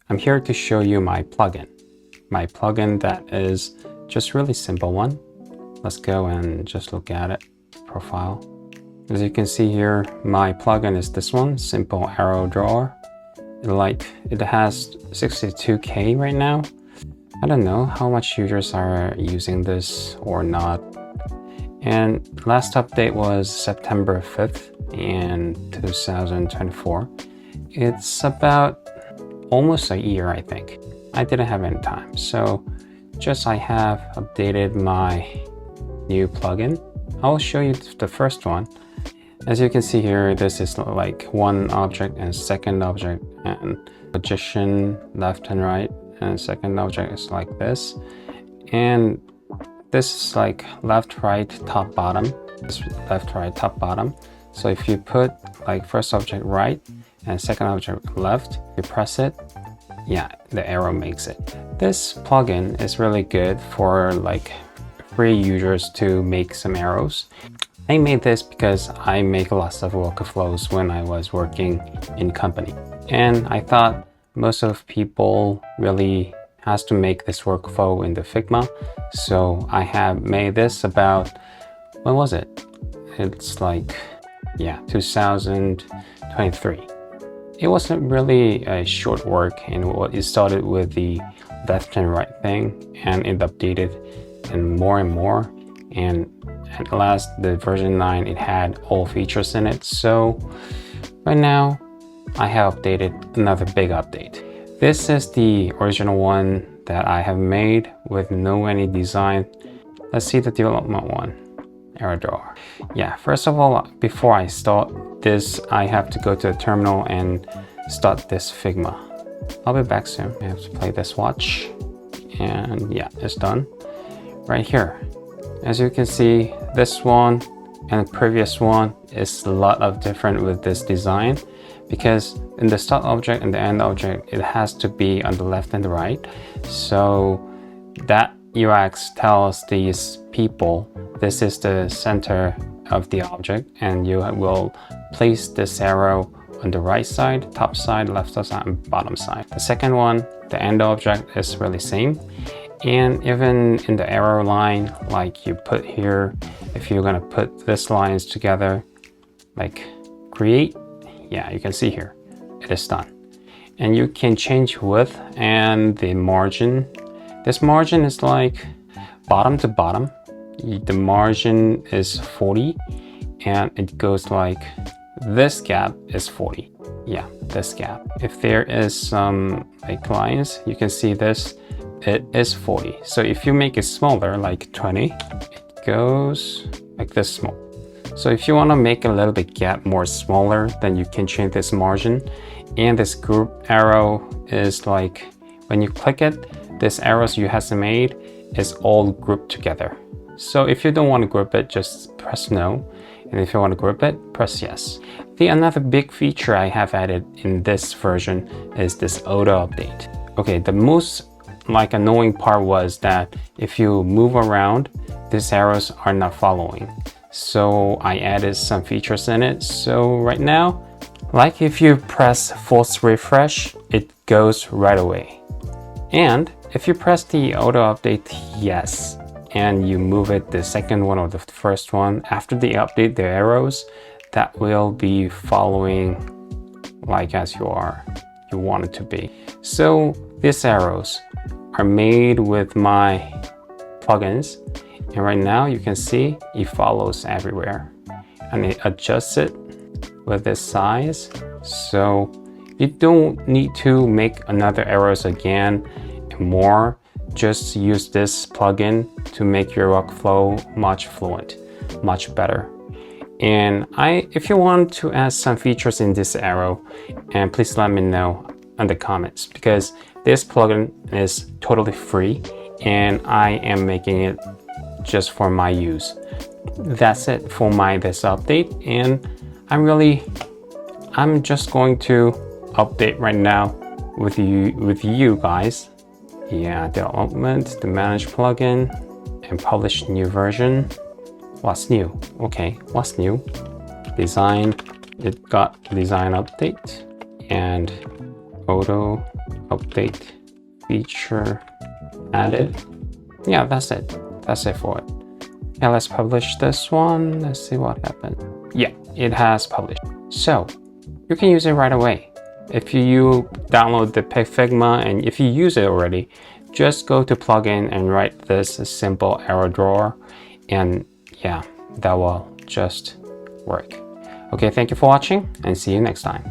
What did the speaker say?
I'm here to show you my plugin. My plugin that is just really simple one. Let's go and just look at it. Profile. As you can see here, my plugin is this one, Simple Arrow Drawer. It has 62K right now. I don't know how much users are using this or not. And last update was September 5th in 2024. It's about almost a year, I think. I didn't have any time, so I have updated my new plugin. I'll show you the first one. As you can see here, this is like one object and second object and position left and right, and second object is like this. And this is like left, right, top, bottom. This left, right, top, bottom. So if you put like first object right and second object left, you press it, yeah, the arrow makes it. This plugin is really good for like free users to make some arrows. I made this because I make lots of workflows when I was working in company. And I thought most of people really has to make this workflow in the Figma. So I have made this about, when was it? It's like, yeah, 2023. It wasn't really a short work, and it started with the left and right thing, and it updated and more. And at last, the version 9, it had all features in it. So right now, I have updated another big update. This is the original one that I have made with no any design. Let's see the development one. Arrow drawer. Yeah, first of all, before I start this, I have to go to the terminal and start this Figma. I'll be back soon. I have to play this watch. And yeah, it's done. Right here. As you can see, this one and the previous one is a lot of different with this design, because in the start object and the end object, it has to be on the left and the right. So that UX tells these people this is the center of the object, and you will place this arrow on the right side, top side, left side, and bottom side. The second one, the end object, is really same. And even in the arrow line, like you put here, if you're gonna put these lines together, like create, yeah, you can see here, it is done. And you can change width and the margin. This margin is like bottom to bottom. The margin is 40, and it goes like this gap is 40. Yeah, this gap. If there is some like lines, you can see this, it is 40. So if you make it smaller, like 20, it goes like this small. So if you want to make a little bit gap more smaller, then you can change this margin. And this group arrow is like, when you click it, this arrows you have made is all grouped together. So if you don't want to group it, just press no. And if you want to group it, press yes. Another big feature I have added in this version is this auto update. Okay, the most like annoying part was that if you move around, these arrows are not following. So I added some features in it. So right now, like if you press force refresh, it goes right away. And if you press the auto update yes, and you move it the second one or the first one, after the update, the arrows, that will be following like as you want it to be. So these arrows are made with my plugins, and right now you can see it follows everywhere, and it adjusts it with this size. So you don't need to make another arrows again and more. Just use this plugin to make your workflow much fluent, much better. And if you want to add some features in this arrow, and please let me know in the comments, because this plugin is totally free and I am making it just for my use. That's it for this update, and I'm just going to update right now with you guys. Yeah, development, the manage plugin, and publish new version. What's new? Okay, what's new? Design, it got design update and auto update feature added. Yeah, that's it. That's it for it. Yeah, let's publish this one. Let's see what happened. Yeah, it has published. So you can use it right away. If you download the Figma and if you use it already, just go to plugin and write this simple arrow drawer, and yeah, that will just work. Okay, thank you for watching and see you next time.